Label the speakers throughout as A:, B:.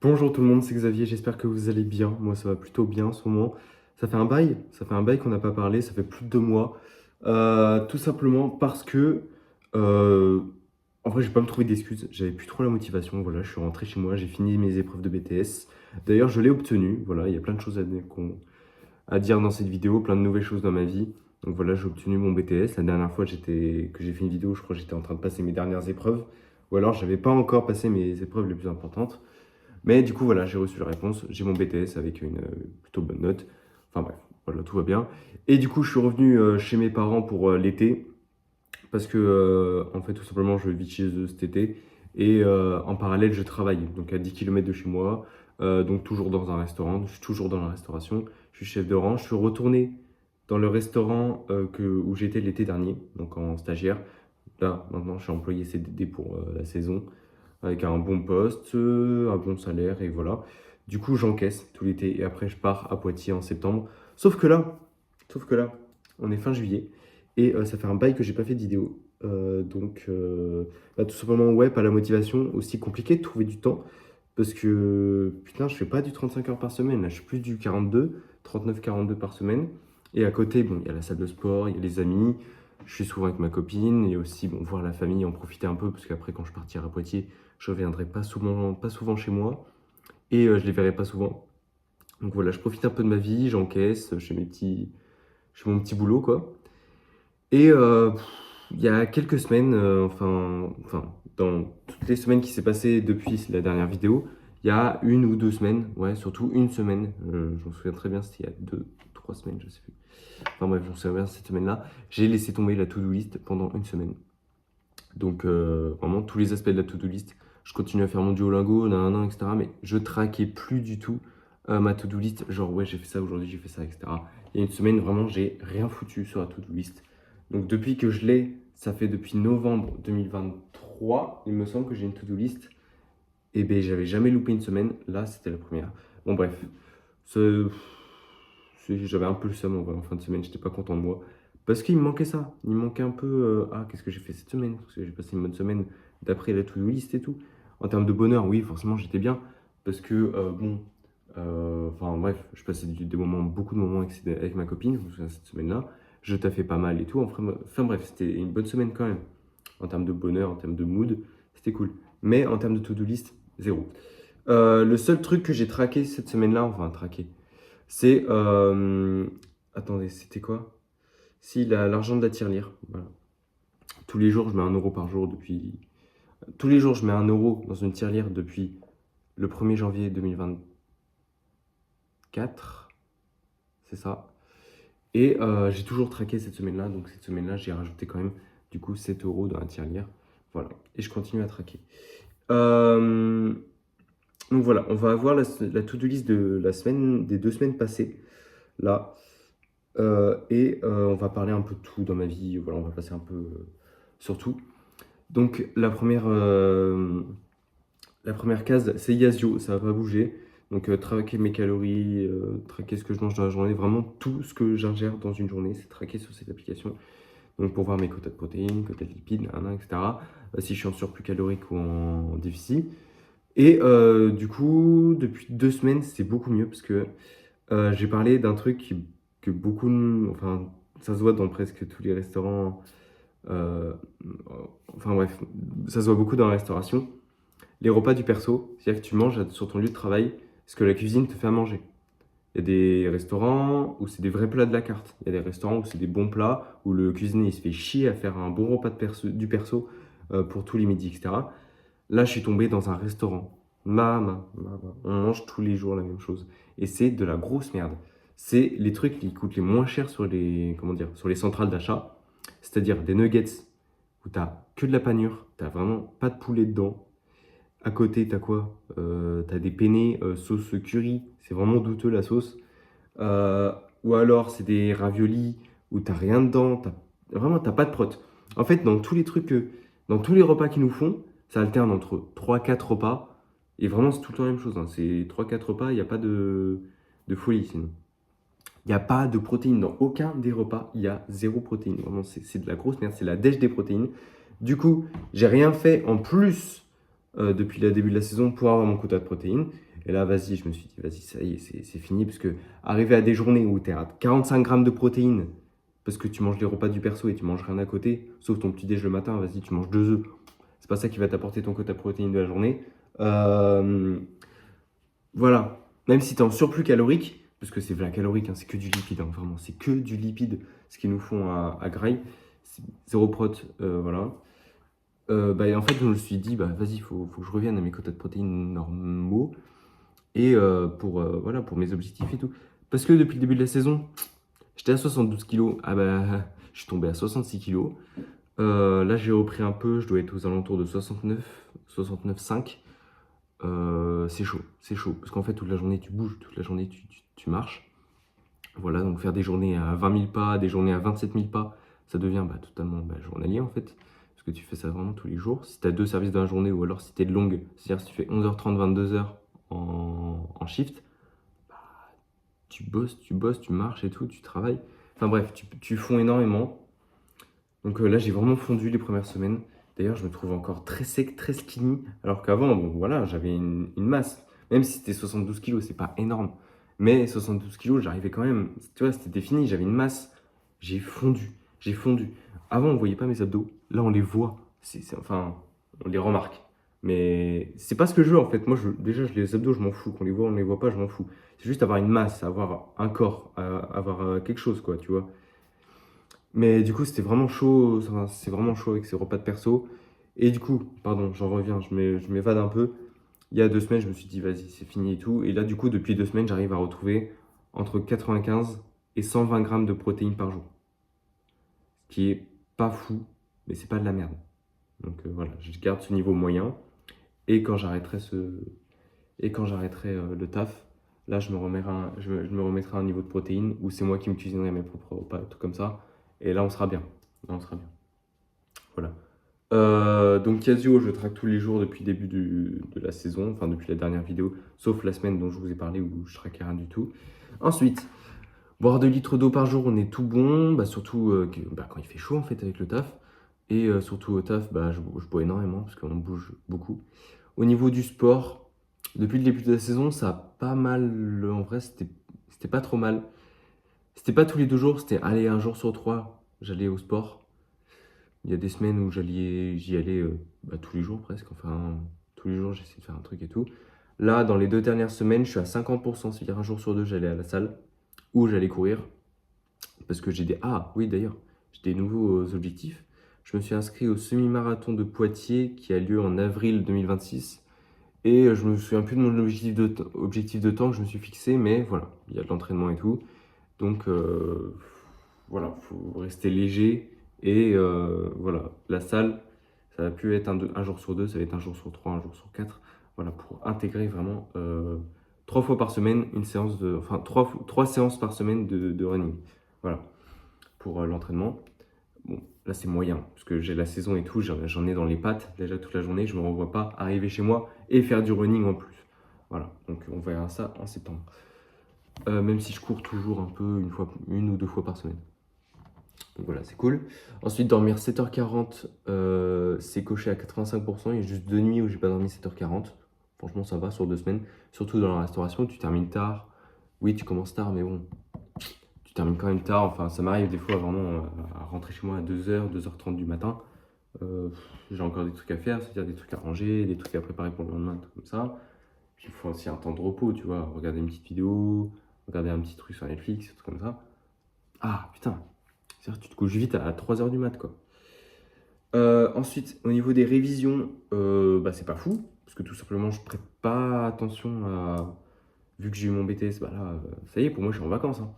A: Bonjour tout le monde, c'est Xavier, j'espère que vous allez bien. Moi ça va plutôt bien en ce moment. Ça fait un bail qu'on n'a pas parlé, ça fait plus de 2 mois. Tout simplement parce que, euh, en vrai, j'ai pas me trouver d'excuses, j'avais plus trop la motivation. Voilà, je suis rentré chez moi, j'ai fini mes épreuves de BTS. D'ailleurs, je l'ai obtenu. Voilà, il y a plein de choses à dire dans cette vidéo, plein de nouvelles choses dans ma vie. Donc voilà, j'ai obtenu mon BTS. La dernière fois que j'ai fait une vidéo, je crois que j'étais en train de passer mes dernières épreuves. Ou alors, j'avais pas encore passé mes épreuves les plus importantes. Mais du coup, voilà, j'ai reçu la réponse. J'ai mon BTS avec une plutôt bonne note. Enfin bref, voilà, tout va bien. Et du coup, je suis revenu chez mes parents pour l'été. Parce que, en fait, tout simplement, je vis chez eux cet été. Et en parallèle, je travaille. Donc à 10 km de chez moi. Donc toujours dans un restaurant. Je suis toujours dans la restauration. Je suis chef de rang. Je suis retourné dans le restaurant où j'étais l'été dernier. Donc en stagiaire. Là, maintenant, je suis employé CDD pour la saison avec un bon poste, un bon salaire, et voilà. Du coup, j'encaisse tout l'été et après, je pars à Poitiers en septembre. Sauf que là, sauf que là, on est fin juillet et ça fait un bail que j'ai pas fait de vidéo. Tout simplement, ouais, pas la motivation. Aussi compliqué de trouver du temps parce que putain, je fais pas du 35 heures par semaine. Là, je suis plus du 42, 39-42 par semaine. Et à côté, bon, il y a la salle de sport, il y a les amis. Je suis souvent avec ma copine et aussi bon, voir la famille, en profiter un peu parce qu'après, quand je partirai à Poitiers, je reviendrai pas souvent chez moi et je les verrai pas souvent. Donc voilà, je profite un peu de ma vie, j'encaisse, je fais mon petit boulot quoi. Et il y a quelques semaines, dans toutes les semaines qui s'est passées depuis la dernière vidéo, il y a 1 ou 2 semaines, ouais, surtout une semaine, je m'en souviens très bien, c'était il y a 2, 3 semaines, je sais plus. Enfin bref, je m'en souviens bien cette semaine-là, j'ai laissé tomber la to-do list pendant une semaine. Donc vraiment tous les aspects de la to-do list. Je continue à faire mon Duolingo, nanana, etc. Mais je traquais plus du tout ma to-do list. Genre ouais j'ai fait ça aujourd'hui, j'ai fait ça, etc. Il y a une semaine vraiment j'ai rien foutu sur la to-do list. Donc depuis que je l'ai, ça fait depuis novembre 2023, il me semble que j'ai une to-do list. Et ben j'avais jamais loupé une semaine. Là c'était la première. Bon bref, ce- j'avais un peu le seum en fin de semaine, j'étais pas content de moi. Parce qu'il me manquait ça. Il me manquait un peu. Qu'est-ce que j'ai fait cette semaine? Parce que j'ai passé une bonne semaine d'après la to-do list et tout. En termes de bonheur, oui, forcément, j'étais bien. Parce que, enfin, bref, je passais des moments, beaucoup de moments avec ma copine, je me souviens, cette semaine-là. Je taffais pas mal et tout. Enfin, bref, c'était une bonne semaine quand même. En termes de bonheur, en termes de mood, c'était cool. Mais en termes de to-do list, zéro. Le seul truc que j'ai traqué cette semaine-là, enfin, traqué, c'est. Attendez, c'était quoi? Si, l'argent de la tirelire. Voilà. Tous les jours, je mets 1 euro par jour depuis. Tous les jours, je mets 1 euro dans une tirelire depuis le 1er janvier 2024. C'est ça. Et j'ai toujours traqué cette semaine-là. Donc, cette semaine-là, j'ai rajouté quand même, du coup, 7 euros dans la tirelire. Voilà. Et je continue à traquer. Euh, donc, voilà. On va avoir la to-do list des 2 semaines passées. Là. On va parler un peu de tout dans ma vie. Voilà, on va passer un peu sur tout. Donc la première case, c'est Yazio, ça va pas bouger. Donc traquer mes calories, traquer ce que je mange dans la journée, vraiment tout ce que j'ingère dans une journée, c'est traqué sur cette application. Donc pour voir mes quotas de protéines, quotas de lipides, etc. Si je suis en surplus calorique ou en déficit. Et du coup, depuis 2 semaines, c'est beaucoup mieux parce que j'ai parlé d'un truc que beaucoup, enfin, ça se voit dans presque tous les restaurants. euh, enfin bref, ça se voit beaucoup dans la restauration. Les repas du perso, c'est-à-dire que tu manges sur ton lieu de travail ce que la cuisine te fait à manger. Il y a des restaurants où c'est des vrais plats de la carte. Il y a des restaurants où c'est des bons plats, où le cuisinier il se fait chier à faire un bon repas du perso pour tous les midis, etc. Là, je suis tombé dans un restaurant. On mange tous les jours la même chose. Et c'est de la grosse merde. C'est les trucs qui coûtent les moins chers sur comment dire, sur les centrales d'achat. C'est-à-dire des nuggets où t'as que de la panure, t'as vraiment pas de poulet dedans. À côté, t'as quoi? T'as des penne sauce curry, c'est vraiment douteux la sauce. Ou alors, c'est des raviolis où t'as rien dedans, vraiment, t'as pas de prot. En fait, dans tous les repas qu'ils nous font, ça alterne entre 3 4 repas. Et vraiment, c'est tout le temps la même chose, hein. C'est 3 4 repas, il n'y a pas de folie sinon. Il n'y a pas de protéines dans aucun des repas, il y a zéro protéine. Vraiment, c'est de la grosse merde, c'est la dèche des protéines. Du coup, j'ai rien fait en plus depuis le début de la saison pour avoir mon quota de protéines. Et là, vas-y, je me suis dit, vas-y, ça y est, c'est fini. Parce que arriver à des journées où tu es à 45 grammes de protéines, parce que tu manges les repas du perso et tu manges rien à côté, sauf ton petit déj le matin, vas-y, tu manges 2 œufs. C'est pas ça qui va t'apporter ton quota de protéines de la journée. Voilà. Même si tu es en surplus calorique, parce que c'est calorique, hein, c'est que du lipide, hein, vraiment, c'est que du lipide, ce qu'ils nous font à Grail. Zéro prot, voilà. En fait, je me suis dit, vas-y, faut que je revienne à mes quotas de protéines normaux et voilà, pour mes objectifs et tout. Parce que depuis le début de la saison, j'étais à 72 kilos. Je suis tombé à 66 kilos. Là, j'ai repris un peu. Je dois être aux alentours de 69,5. C'est chaud. Parce qu'en fait, toute la journée, tu bouges, toute la journée, tu marches. Voilà, donc faire des journées à 20 000 pas, des journées à 27 000 pas, ça devient totalement journalier en fait. Parce que tu fais ça vraiment tous les jours. Si tu as 2 services dans la journée ou alors si tu es de longue, c'est-à-dire si tu fais 11h30, 22h en shift, tu bosses, tu marches et tout, tu travailles. Enfin bref, tu fonds énormément. Donc là, j'ai vraiment fondu les premières semaines. D'ailleurs, je me trouve encore très sec, très skinny. Alors qu'avant, bon, voilà, j'avais une masse. Même si c'était 72 kilos, c'est pas énorme. Mais 72 kilos, j'arrivais quand même. Tu vois, c'était défini, j'avais une masse. J'ai fondu. Avant, on voyait pas mes abdos. Là, on les voit. Enfin, on les remarque. Mais c'est pas ce que je veux en fait. Moi, déjà, les abdos, je m'en fous. Qu'on les voit, on les voit pas, je m'en fous. C'est juste avoir une masse, avoir un corps, avoir quelque chose, quoi, tu vois. Mais du coup, c'était vraiment chaud. Enfin, c'est vraiment chaud avec ces repas de perso. Et du coup, pardon, j'en reviens, je m'évade un peu. Il y a 2 semaines, je me suis dit, vas-y, c'est fini et tout. Et là, du coup, depuis 2 semaines, j'arrive à retrouver entre 95 et 120 grammes de protéines par jour. Ce qui est pas fou, mais c'est pas de la merde. Donc voilà, je garde ce niveau moyen. Et quand j'arrêterai le taf, là, je me remettrai à un niveau de protéines où c'est moi qui me cuisinerai mes propres repas, tout comme ça. Et là, on sera bien. Là, on sera bien. Voilà. Donc Casio, je traque tous les jours depuis le début de la saison, enfin depuis la dernière vidéo, sauf la semaine dont je vous ai parlé où je traquais rien du tout. Ensuite, boire 2 litres d'eau par jour, on est tout bon, surtout quand il fait chaud en fait avec le taf. Et surtout au taf, je bois énormément parce qu'on bouge beaucoup. Au niveau du sport, depuis le début de la saison, ça a pas mal, en vrai c'était pas trop mal. C'était pas tous les 2 jours, c'était aller un jour sur 3, j'allais au sport. Il y a des semaines où j'y allais tous les jours presque. Enfin, tous les jours, j'essayais de faire un truc et tout. Là, dans les 2 dernières semaines, je suis à 50%. C'est-à-dire un jour sur 2, j'allais à la salle ou j'allais courir. Parce que j'ai des... Ah, oui, d'ailleurs, j'ai des nouveaux objectifs. Je me suis inscrit au semi-marathon de Poitiers qui a lieu en avril 2026. Et je me souviens plus de mon objectif de temps que je me suis fixé. Mais voilà, il y a de l'entraînement et tout. Donc, voilà, il faut rester léger. Et voilà, la salle, ça va plus être un jour sur 2, ça va être un jour sur 3, un jour sur 4. Voilà, pour intégrer vraiment 3 fois par semaine une séance de. Enfin, 3 séances par semaine de running. Voilà, pour l'entraînement. Bon, là c'est moyen, parce que j'ai la saison et tout, j'en ai dans les pattes déjà toute la journée. Je me revois pas arriver chez moi et faire du running en plus. Voilà, donc on verra ça en septembre. Même si je cours toujours un peu, une ou 2 fois par semaine. Donc voilà, c'est cool. Ensuite, dormir 7h40, c'est coché à 85%. Il y a juste 2 nuits où j'ai pas dormi 7h40. Franchement, ça va sur 2 semaines. Surtout dans la restauration, tu termines tard. Oui, tu commences tard, mais bon, tu termines quand même tard. Enfin, ça m'arrive des fois vraiment à rentrer chez moi à 2h, 2h30 du matin. J'ai encore des trucs à faire, c'est-à-dire des trucs à ranger, des trucs à préparer pour le lendemain, tout comme ça. Puis il faut aussi un temps de repos, tu vois. Regarder une petite vidéo, regarder un petit truc sur Netflix, tout comme ça. Ah, putain. C'est-à-dire que tu te couches vite à 3h du mat, quoi. Ensuite, au niveau des révisions, c'est pas fou, parce que tout simplement, je prête pas attention à... Vu que j'ai eu mon BTS, là, ça y est, pour moi, je suis en vacances, hein.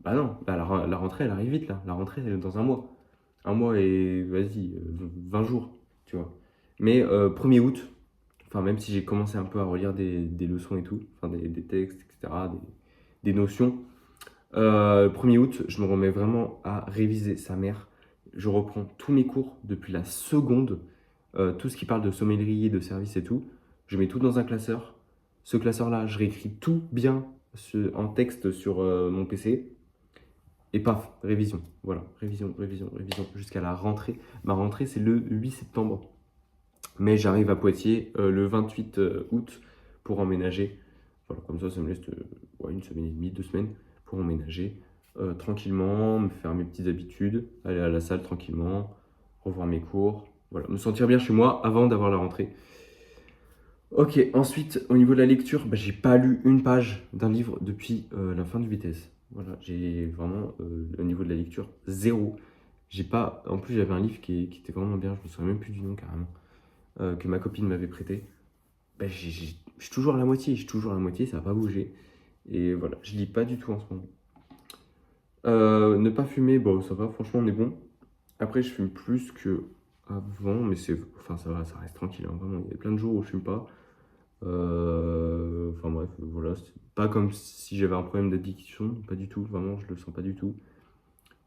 A: Bah non, la rentrée, elle arrive vite, là. La rentrée, elle est dans un mois. Un mois et, vas-y, 20 jours, tu vois. Mais 1er août, enfin, même si j'ai commencé un peu à relire des leçons et tout, enfin, des textes, etc., des notions, 1er août, je me remets vraiment à réviser sa mère. Je reprends tous mes cours depuis la seconde, tout ce qui parle de sommellerie, de service et tout. Je mets tout dans un classeur. Ce classeur-là, je réécris tout bien en texte sur mon PC. Et paf, révision. Voilà, révision, jusqu'à la rentrée. Ma rentrée, c'est le 8 septembre. Mais j'arrive à Poitiers le 28 août pour emménager. Voilà, comme ça me laisse une semaine et demie, 2 semaines pour emménager tranquillement, me faire mes petites habitudes, aller à la salle tranquillement, revoir mes cours, voilà, me sentir bien chez moi avant d'avoir la rentrée. Ok, ensuite, au niveau de la lecture, j'ai pas lu une page d'un livre depuis la fin du BTS. Voilà, j'ai vraiment, au niveau de la lecture, zéro. J'ai pas. En plus, j'avais un livre qui était vraiment bien, je me souviens même plus du nom carrément, que ma copine m'avait prêté. Je suis toujours à la moitié, ça n'a pas bougé. Et voilà, je lis pas du tout en ce moment. Ne pas fumer, bon, ça va, franchement, on est bon. Après, je fume plus que avant, mais enfin, ça va, ça reste tranquille, hein, vraiment. Il y a plein de jours où je fume pas. Enfin bref, voilà, c'est pas comme si j'avais un problème d'addiction, pas du tout, vraiment, je le sens pas du tout.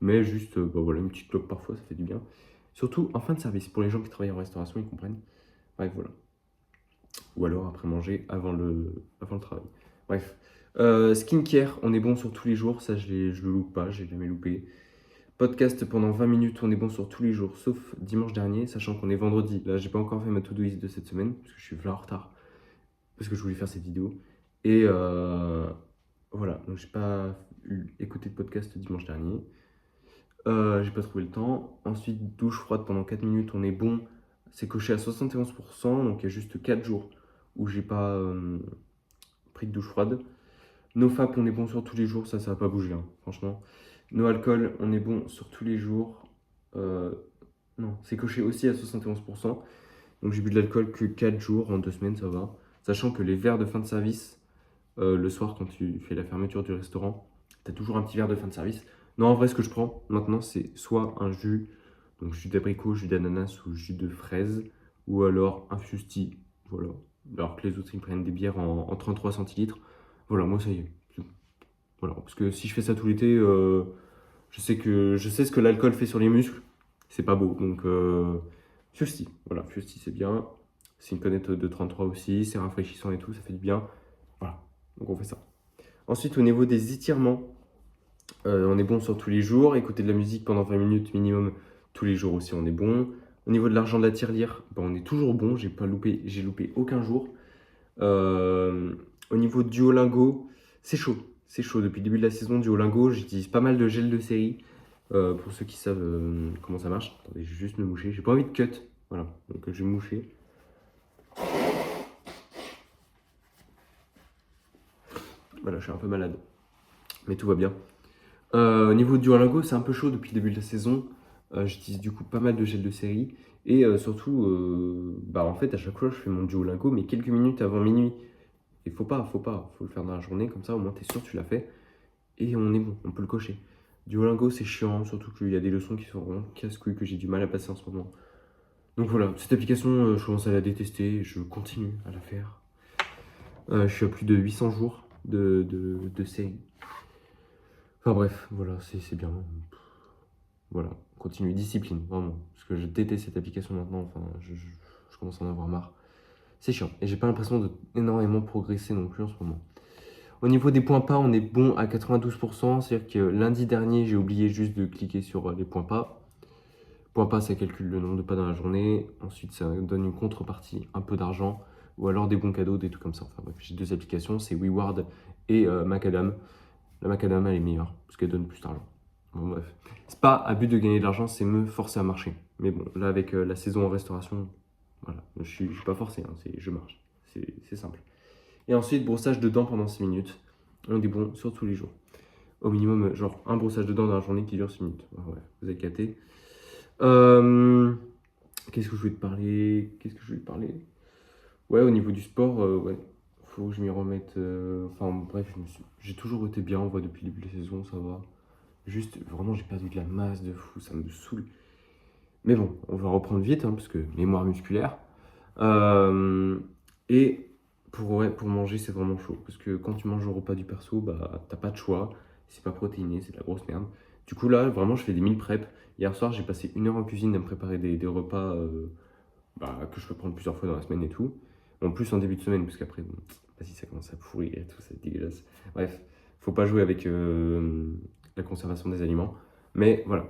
A: Mais juste, voilà, une petite clope parfois, ça fait du bien. Surtout en fin de service, pour les gens qui travaillent en restauration, ils comprennent. Bref, voilà. Ou alors après manger, avant le travail. Bref. Skincare, on est bon sur tous les jours, ça je le loupe pas, j'ai jamais loupé. Podcast pendant 20 minutes, on est bon sur tous les jours, sauf dimanche dernier, sachant qu'on est vendredi. Là, j'ai pas encore fait ma to-do list de cette semaine, parce que je suis là en retard, parce que je voulais faire cette vidéo. Et voilà, donc j'ai pas écouté de podcast dimanche dernier. J'ai pas trouvé le temps. Ensuite, douche froide pendant 4 minutes, on est bon. C'est coché à 71%, donc il y a juste 4 jours où j'ai pas pris de douche froide. NoFap, on est bon sur tous les jours, ça va pas bouger, hein, franchement. No alcool, on est bon sur tous les jours. Non, c'est coché aussi à 71%. Donc j'ai bu de l'alcool que 4 jours en 2 semaines, ça va. Sachant que les verres de fin de service, le soir quand tu fais la fermeture du restaurant, tu as toujours un petit verre de fin de service. Non, en vrai, ce que je prends maintenant, c'est soit un jus, donc jus d'abricot, jus d'ananas ou jus de fraise, ou alors un fusti, voilà. Alors que les autres, ils prennent des bières en 33 centilitres. Voilà, moi, ça y est. Voilà, parce que si je fais ça tout l'été, je sais ce que l'alcool fait sur les muscles. C'est pas beau. Donc, Fusti. Voilà, Fusti, c'est bien. C'est une canette de 33 aussi. C'est rafraîchissant et tout. Ça fait du bien. Voilà. Donc, on fait ça. Ensuite, au niveau des étirements, on est bon sur tous les jours. Écouter de la musique pendant 20 minutes minimum tous les jours aussi, on est bon. Au niveau de l'argent de la tirelire, on est toujours bon. J'ai loupé aucun jour. Au niveau de Duolingo, c'est chaud. C'est chaud. Depuis le début de la saison, Duolingo, j'utilise pas mal de gel de série. Pour ceux qui savent comment ça marche. Attendez, je vais juste me moucher. J'ai pas envie de cut. Voilà, donc je vais me moucher. Voilà, je suis un peu malade. Mais tout va bien. Au niveau de Duolingo, c'est un peu chaud depuis le début de la saison. J'utilise du coup pas mal de gel de série. Et surtout, en fait, à chaque fois, je fais mon Duolingo, mais quelques minutes avant minuit. Et faut le faire dans la journée, comme ça, au moins, t'es sûr que tu l'as fait. Et on est bon, on peut le cocher. Duolingo, c'est chiant, surtout qu'il y a des leçons qui sont vraiment casse-couilles, que j'ai du mal à passer en ce moment. Donc voilà, cette application, je commence à la détester, je continue à la faire. Je suis à plus de 800 jours de série. Enfin bref, voilà, c'est bien. Voilà, continue, discipline, vraiment. Parce que je déteste cette application maintenant, enfin, je commence à en avoir marre. C'est chiant, et j'ai pas l'impression de énormément progresser non plus en ce moment. Au niveau des points pas, on est bon à 92%, c'est-à-dire que lundi dernier, j'ai oublié juste de cliquer sur les points pas. Point pas, ça calcule le nombre de pas dans la journée. Ensuite, ça donne une contrepartie, un peu d'argent, ou alors des bons cadeaux, des trucs comme ça. Enfin bref, j'ai 2 applications, c'est WeWard et Macadam. La Macadam, elle est meilleure, parce qu'elle donne plus d'argent. Bon bref, c'est pas à but de gagner de l'argent, c'est me forcer à marcher. Mais bon, là avec la saison en restauration, voilà, je suis pas forcé, hein, je marche. C'est simple. Et ensuite, brossage de dents pendant 6 minutes. On est bon sur tous les jours. Au minimum, genre un brossage de dents dans la journée qui dure 6 minutes. Ouais, vous avez capté. Qu'est-ce que je voulais te parler? Ouais, au niveau du sport, ouais, faut que je m'y remette. Enfin, bref, j'ai toujours été bien, on voit, depuis le début de la saison, ça va. Juste, vraiment, j'ai perdu de la masse de fou, ça me saoule. Mais bon, on va reprendre vite, hein, parce que mémoire musculaire. Et ouais, pour manger, c'est vraiment chaud. Parce que quand tu manges au repas du perso, t'as pas de choix. C'est pas protéiné, c'est de la grosse merde. Du coup, là, vraiment, je fais des meal prep. Hier soir, j'ai passé 1 heure en cuisine à me préparer des repas que je peux prendre plusieurs fois dans la semaine et tout. En plus, en début de semaine, parce qu'après, bon, si ça commence à pourrir et tout, c'est dégueulasse. Bref, faut pas jouer avec la conservation des aliments. Mais voilà,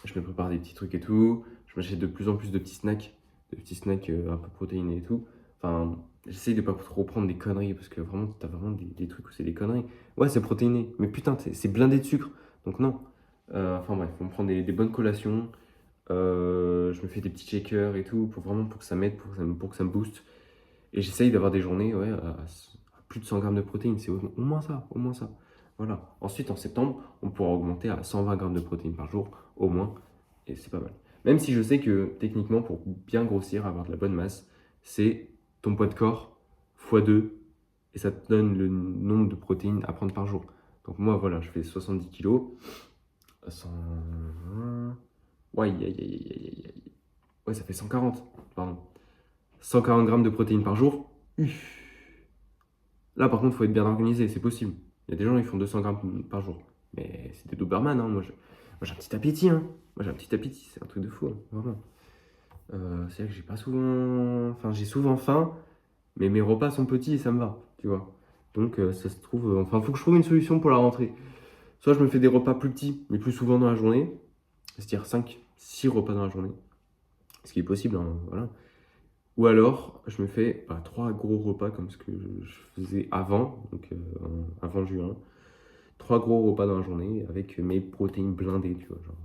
A: je me prépare des petits trucs et tout. Je m'achète de plus en plus de petits snacks un peu protéinés et tout. Enfin, J'essaye de pas trop prendre des conneries parce que vraiment, t'as vraiment des trucs où c'est des conneries. Ouais, c'est protéiné, mais putain, c'est blindé de sucre. Donc non. Enfin bref, on me prend des bonnes collations. Je me fais des petits shakers et tout pour vraiment pour que ça m'aide, pour que ça me booste. Et j'essaye d'avoir des journées ouais, à plus de 100 grammes de protéines. C'est au moins ça, au moins ça. Voilà. Ensuite, en septembre, on pourra augmenter à 120 grammes de protéines par jour, au moins. Et c'est pas mal. Même si je sais que techniquement, pour bien grossir, avoir de la bonne masse, c'est ton poids de corps x 2 et ça te donne le nombre de protéines à prendre par jour. Donc moi, voilà, je fais 70 kilos. 100... Ouais, ouais, ça fait 140, pardon. 140 grammes de protéines par jour. Uff. Là, par contre, il faut être bien organisé, c'est possible. Il y a des gens qui font 200 grammes par jour. Mais c'est des Doberman, hein. Moi, j'ai un petit appétit, hein. Moi, j'ai un petit appétit, c'est un truc de fou, hein, vraiment. C'est vrai que j'ai pas souvent... Enfin, j'ai souvent faim, mais mes repas sont petits et ça me va, tu vois. Donc, ça se trouve... Enfin, il faut que je trouve une solution pour la rentrée. Soit je me fais des repas plus petits, mais plus souvent dans la journée. C'est-à-dire 5, 6 repas dans la journée. Ce qui est possible, hein, voilà. Ou alors, je me fais 3 gros repas comme ce que je faisais avant, donc avant juin. 3 gros repas dans la journée avec mes protéines blindées, tu vois. Genre,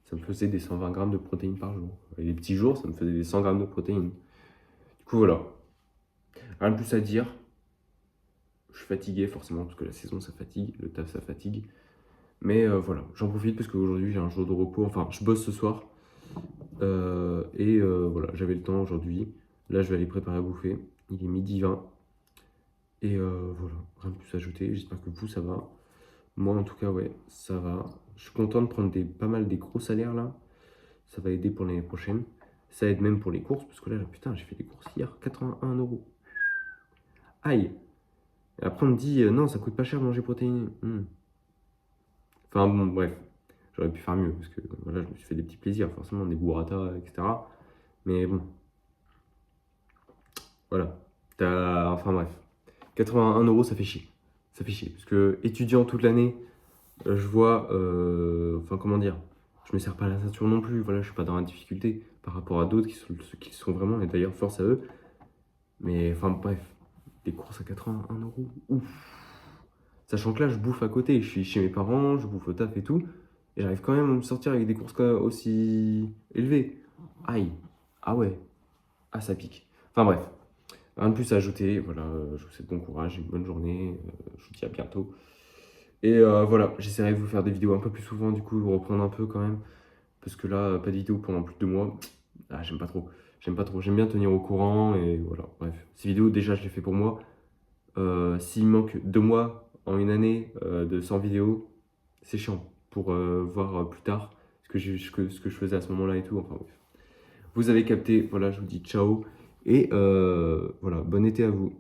A: ça me faisait des 120 grammes de protéines par jour. Et les petits jours, ça me faisait des 100 grammes de protéines. Du coup, voilà. Rien de plus à dire. Je suis fatigué forcément parce que la saison ça fatigue, le taf ça fatigue. Mais voilà, j'en profite parce qu'aujourd'hui j'ai un jour de repos. Enfin, je bosse ce soir. Voilà, j'avais le temps aujourd'hui. Là, je vais aller préparer à bouffer. Il est midi 20. Et voilà, rien de plus à ajouter. J'espère que vous, ça va. Moi, en tout cas, ouais, ça va. Je suis content de prendre pas mal des gros salaires là. Ça va aider pour l'année prochaine. Ça aide même pour les courses, parce que là, putain, j'ai fait des courses hier, 81 euros. Aïe! Et après, on me dit, non, ça coûte pas cher de manger protéiné. Enfin bon, bref, j'aurais pu faire mieux, parce que voilà, je me suis fait des petits plaisirs, forcément, des burrata, etc. Mais bon, voilà. Enfin bref, 81 euros, ça fait chier. Ça fait chier, parce que étudiant toute l'année, je vois, enfin comment dire, je me sers pas la ceinture non plus, voilà, je suis pas dans la difficulté par rapport à d'autres qui sont vraiment, et d'ailleurs, force à eux. Mais enfin bref, des courses à 81 euros, ouf. Sachant que là, je bouffe à côté, je suis chez mes parents, je bouffe au taf et tout, et j'arrive quand même à me sortir avec des courses aussi élevées. Aïe, ah ouais, ah ça pique. Enfin bref, rien de plus à ajouter, voilà, je vous souhaite bon courage, une bonne journée, je vous dis à bientôt. Et voilà, j'essaierai de vous faire des vidéos un peu plus souvent, du coup, vous reprendre un peu quand même, parce que là, pas de vidéo pendant plus de 2 mois, ah j'aime pas trop. J'aime pas trop, j'aime bien tenir au courant, et voilà, bref. Ces vidéos, déjà, je les fais pour moi. S'il manque 2 mois en une année de 100 vidéos, c'est chiant pour voir plus tard ce que je faisais à ce moment-là et tout. Enfin bref. Vous avez capté, voilà, je vous dis ciao et voilà, bon été à vous.